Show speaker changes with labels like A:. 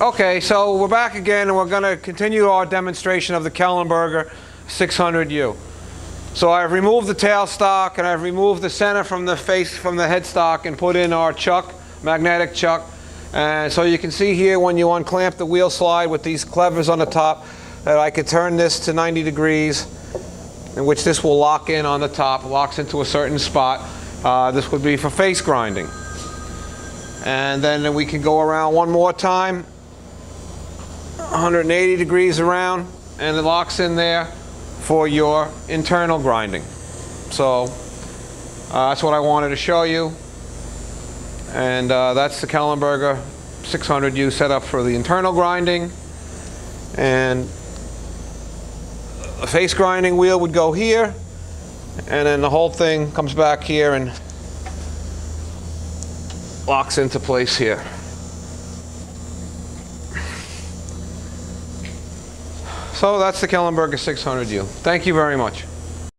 A: Okay, so we're back again and we're going to continue our demonstration of the KELLENBERGER 600U. So I've removed the tailstock and I've removed the center from the headstock and put in our chuck, magnetic chuck. And so you can see here when you unclamp the wheel slide with these levers on the top that I could turn this to 90 degrees, in which this will lock in on the top, locks into a certain spot. This would be for face grinding. And then we can go around one more time, 180 degrees around, and it locks in there for your internal grinding. So that's what I wanted to show you. And that's the KELLENBERGER 600U set up for the internal grinding. And the face grinding wheel would go here, and then the whole thing comes back here and locks into place here. So that's the KELLENBERGER 600U. Thank you very much.